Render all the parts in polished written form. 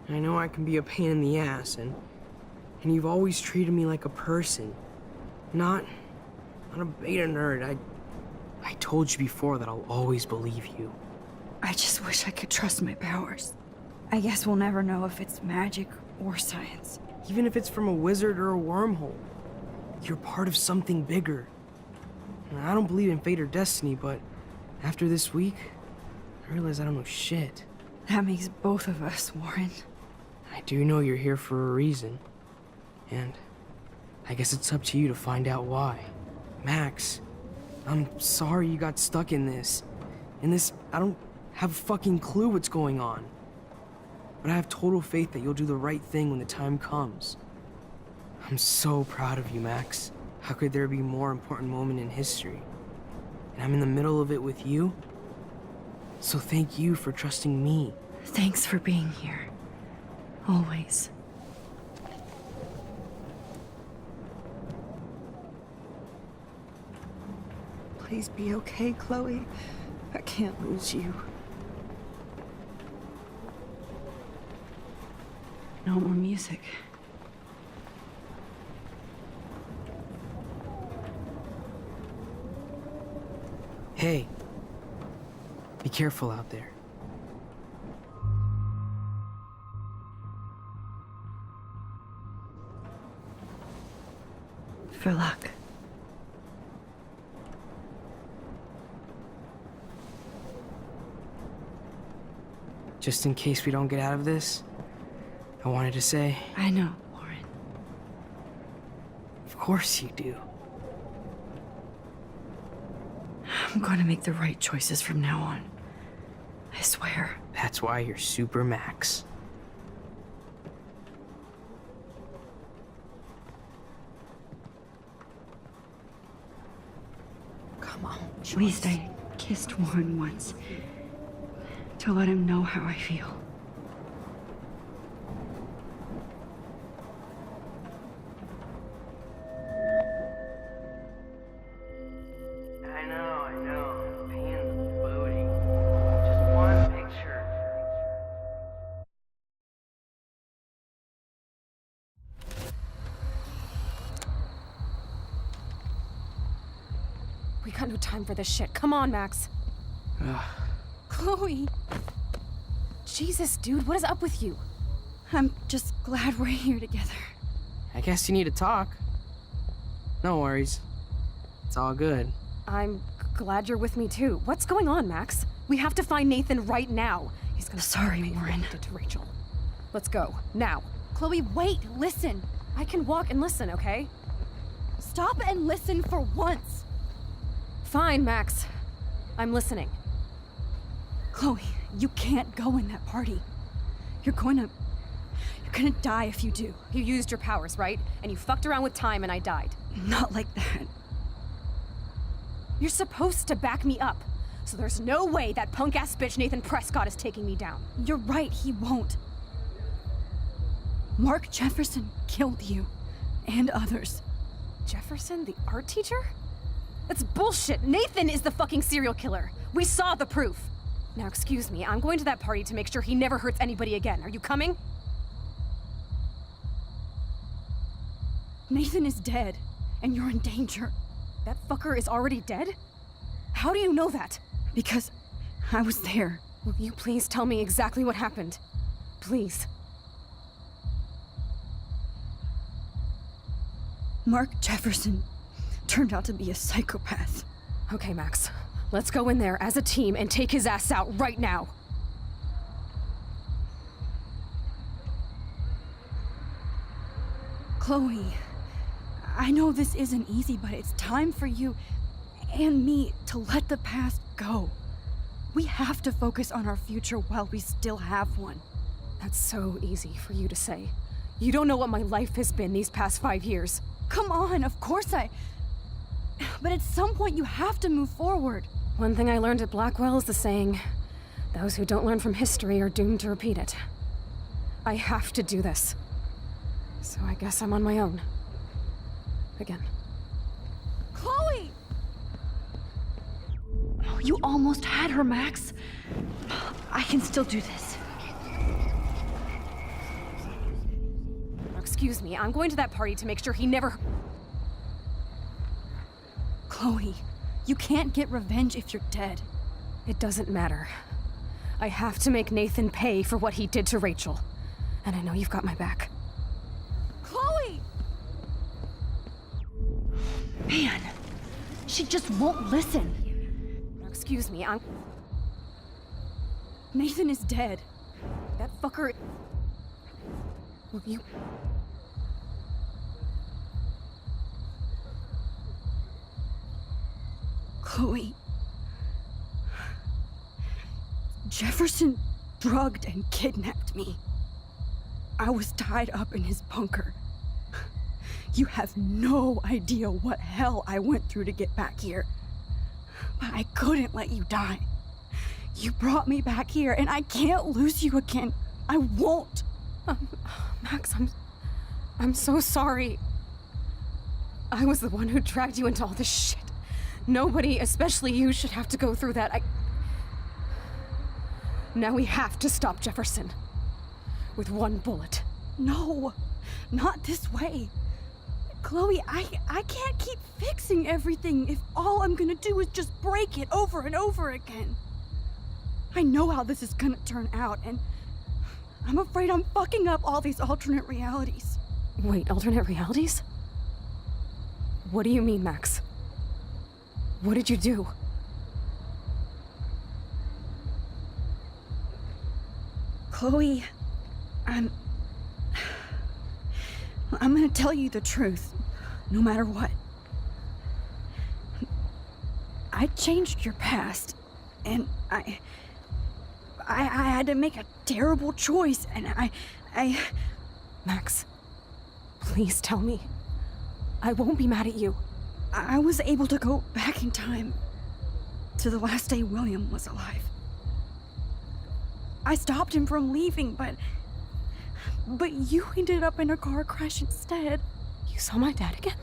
I know I can be a pain in the ass, and you've always treated me like a person, not a beta nerd. I told you before that I'll always believe you. I just wish I could trust my powers. I guess we'll never know if it's magic or science. Even if it's from a wizard or a wormhole, you're part of something bigger. And I don't believe in fate or destiny, but after this week, I realize I don't know shit. That makes both of us, Warren. I do know you're here for a reason. And I guess it's up to you to find out why. Max, I'm sorry you got stuck in this. I don't have a fucking clue what's going on. But I have total faith that you'll do the right thing when the time comes. I'm so proud of you, Max. How could there be a more important moment in history? And I'm in the middle of it with you. So thank you for trusting me. Thanks for being here. Always. Please be okay, Chloe. I can't lose you. No more music. Hey, be careful out there. For luck. Just in case we don't get out of this, I wanted to say... I know, Warren. Of course you do. I'm going to make the right choices from now on. I swear. That's why you're Super Max. Come on, At least I kissed Warren once. To let him know how I feel. I know. Pain in the booty. Just one picture. We got no time for this shit. Come on, Max. Chloe! Jesus, dude, what is up with you? I'm just glad we're here together. I guess you need to talk. No worries. It's all good. I'm glad you're with me too. What's going on, Max? We have to find Nathan right now. He's gonna Sorry, Warren. to Rachel. Let's go, now. Chloe, wait, listen. I can walk and listen, okay? Stop and listen for once. Fine, Max. I'm listening. Chloe, you can't go in that party. You're gonna die if you do. You used your powers, right? And you fucked around with time and I died. Not like that. You're supposed to back me up. So there's no way that punk-ass bitch Nathan Prescott is taking me down. You're right, he won't. Mark Jefferson killed you. And others. Jefferson, the art teacher? That's bullshit. Nathan is the fucking serial killer. We saw the proof. Now, excuse me, I'm going to that party to make sure he never hurts anybody again. Are you coming? Nathan is dead, and you're in danger. That fucker is already dead? How do you know that? Because I was there. Will you please tell me exactly what happened? Please. Mark Jefferson turned out to be a psychopath. Okay, Max. Let's go in there as a team and take his ass out right now. Chloe, I know this isn't easy, but it's time for you and me to let the past go. We have to focus on our future while we still have one. That's so easy for you to say. You don't know what my life has been these past 5 years. Come on, of course But at some point you have to move forward. One thing I learned at Blackwell is the saying, those who don't learn from history are doomed to repeat it. I have to do this. So I guess I'm on my own. Again. Chloe! You almost had her, Max. I can still do this. excuse me. I'm going to that party to make sure he never... Chloe, you can't get revenge if you're dead. It doesn't matter. I have to make Nathan pay for what he did to Rachel. And I know you've got my back. Chloe! Man, she just won't listen. Now, excuse me, Nathan is dead. That fucker... Will you... Chloe. Jefferson drugged and kidnapped me. I was tied up in his bunker. You have no idea what hell I went through to get back here. But I couldn't let you die. You brought me back here, and I can't lose you again. I won't. Max, I'm so sorry. I was the one who dragged you into all this shit. Nobody, especially you, should have to go through that. Now we have to stop Jefferson. With one bullet. No, not this way. Chloe, I can't keep fixing everything if all I'm gonna do is just break it over and over again. I know how this is gonna turn out, and I'm afraid I'm fucking up all these alternate realities. Wait, alternate realities? What do you mean, Max? What did you do? Chloe, I'm gonna tell you the truth, no matter what. I changed your past, and I had to make a terrible choice, and I... Max, please tell me. I won't be mad at you. I was able to go back in time to the last day William was alive. I stopped him from leaving, but you ended up in a car crash instead. You saw my dad again?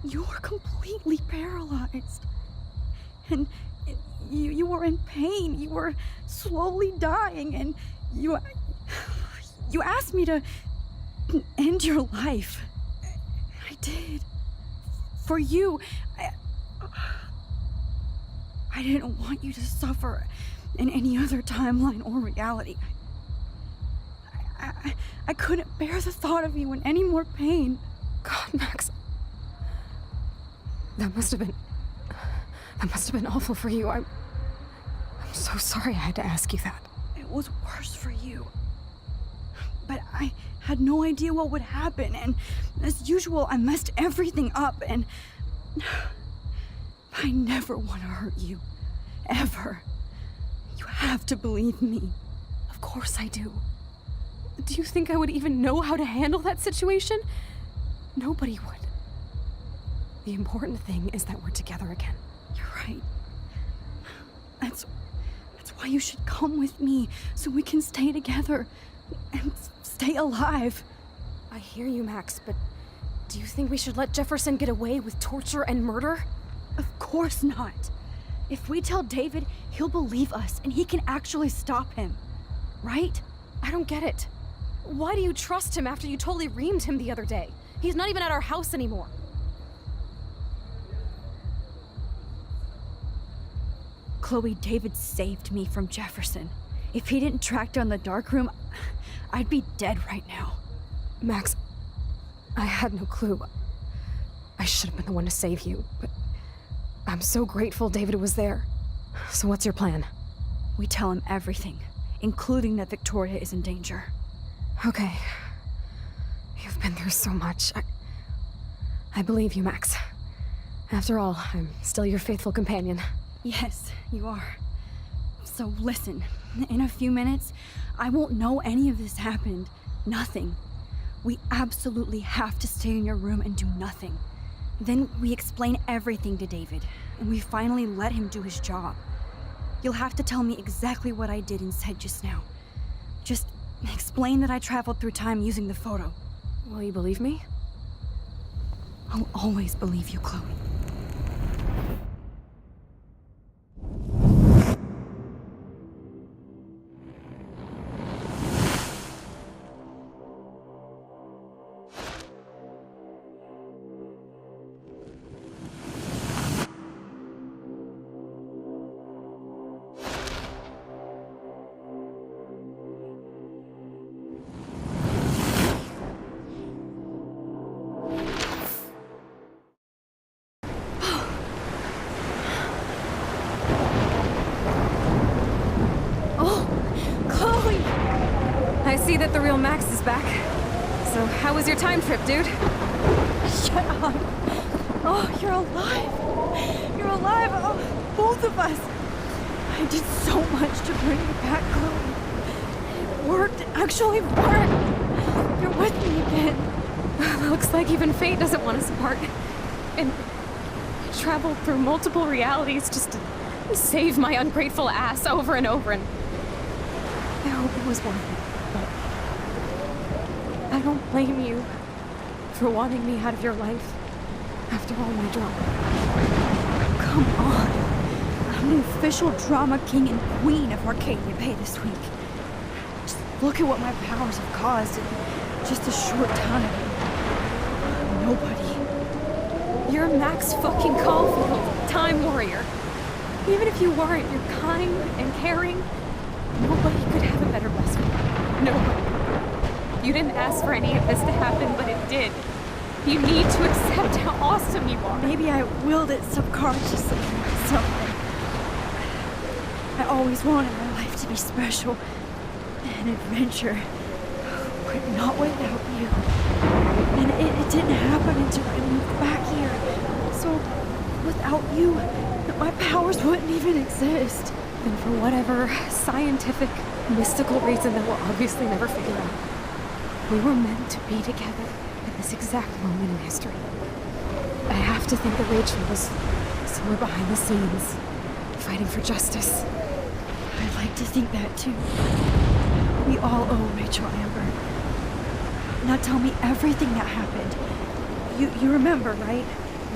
You were completely paralyzed. And you were in pain. You were slowly dying, and you asked me to end your life. I did. For you. I didn't want you to suffer in any other timeline or reality. I couldn't bear the thought of you in any more pain. God, Max. That must have been awful for you. I'm so sorry I had to ask you that. It was worse for you. But I had no idea what would happen, and as usual, I messed everything up, and I never want to hurt you. Ever. You have to believe me. Of course I do. Do you think I would even know how to handle that situation? Nobody would. The important thing is that we're together again. You're right. That's why you should come with me, so we can stay together and stay alive. I hear you, Max, but do you think we should let Jefferson get away with torture and murder? Of course not. If we tell David, he'll believe us, and he can actually stop him. Right? I don't get it. Why do you trust him after you totally reamed him the other day? He's not even at our house anymore. Chloe, David saved me from Jefferson. If he didn't track down the darkroom, I'd be dead right now. Max, I had no clue. I should have been the one to save you, but I'm so grateful David was there. So what's your plan? We tell him everything, including that Victoria is in danger. Okay. You've been through so much. I believe you, Max. After all, I'm still your faithful companion. Yes, you are. So listen, in a few minutes, I won't know any of this happened. Nothing. We absolutely have to stay in your room and do nothing. Then we explain everything to David, and we finally let him do his job. You'll have to tell me exactly what I did and said just now. Just explain that I traveled through time using the photo. Will you believe me? I'll always believe you, Chloe. I see that the real Max is back. So, how was your time trip, dude? Shut up. Oh, you're alive. You're alive. Oh, both of us. I did so much to bring you back, Chloe. It worked. It actually worked. You're with me again. Looks like even fate doesn't want us apart. And I traveled through multiple realities just to save my ungrateful ass over and over, and I hope it was worth it. But I don't blame you for wanting me out of your life after all my drama. Come on. I'm the official drama king and queen of Arcadia Bay this week. Just look at what my powers have caused in just a short time. Nobody. You're Max fucking Caulfield, Time Warrior. Even if you weren't, you're kind and caring. Nobody could have a better best friend. Nobody. You didn't ask for any of this to happen, but it did. You need to accept how awesome you are. Maybe I willed it subconsciously or something. I always wanted my life to be special. An adventure. But not without you. And it didn't happen until I moved back here. So, without you, my powers wouldn't even exist. And for whatever scientific, mystical reason that we'll obviously never figure out, we were meant to be together at this exact moment in history. I have to think that Rachel was somewhere behind the scenes, fighting for justice. I'd like to think that too. We all owe Rachel Amber. Now tell me everything that happened. You remember, right?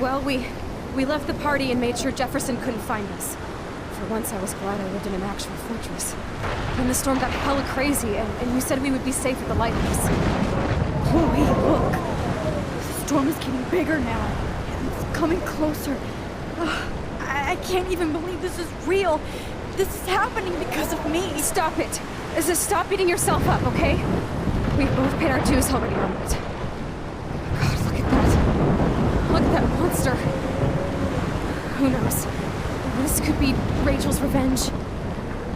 Well, we left the party and made sure Jefferson couldn't find us. For once, I was glad I lived in an actual fortress. Then the storm got hella crazy, and you said we would be safe at the lighthouse. Chloe, look. The storm is getting bigger now. It's coming closer. I can't even believe this is real. This is happening because of me. Stop it. Stop beating yourself up, okay? We've both paid our dues already on it. God, look at that. Look at that monster. Who knows? This could be Rachel's revenge.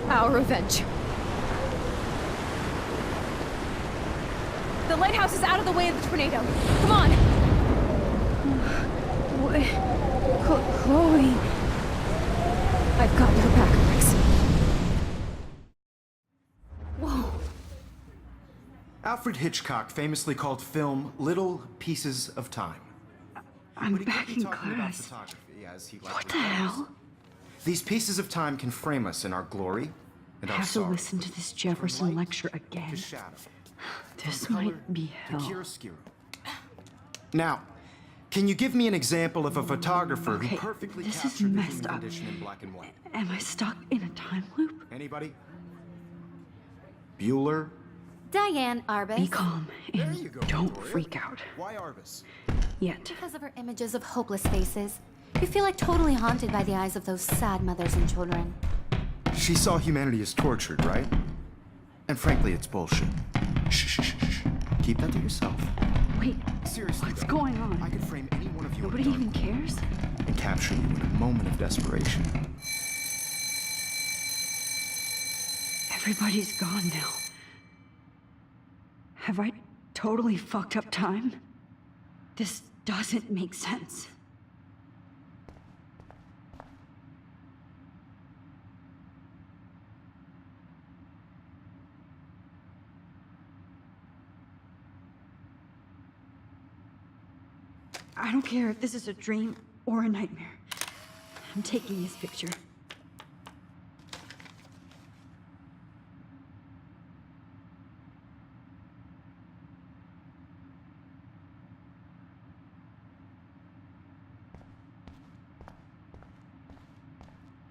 Our revenge. The lighthouse is out of the way of the tornado. Come on! Chloe. I've got your back, Max. Whoa. Alfred Hitchcock famously called film little pieces of time. I'm But he back could be in talking about class. photography, as he What likely the does. hell? These pieces of time can frame us in our glory and I our have to sorrow. listen to this From Jefferson light lecture to again. shadow, This from color might be to hell. chiaroscuro. Now, can you give me an example of a photographer Okay, who perfectly this is captured the messed human up. condition in black and white? Am I stuck in a time loop? Anybody? Bueller? Diane Arbus. Be calm There and you go, don't Victoria. freak out. Why Arbus? Yet. Because of her images of hopeless faces, you feel like totally haunted by the eyes of those sad mothers and children. She saw humanity as tortured, right? And frankly, it's bullshit. Shh, shh, shh, shh. Keep that to yourself. Wait, Seriously, what's though, going on? I could frame any one of you Nobody in a dark even cares? and capture you in a moment of desperation. Everybody's gone now. Have I totally fucked up time? This doesn't make sense. I don't care if this is a dream or a nightmare. I'm taking this picture.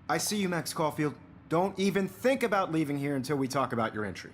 I see you, Max Caulfield. Don't even think about leaving here until we talk about your entry.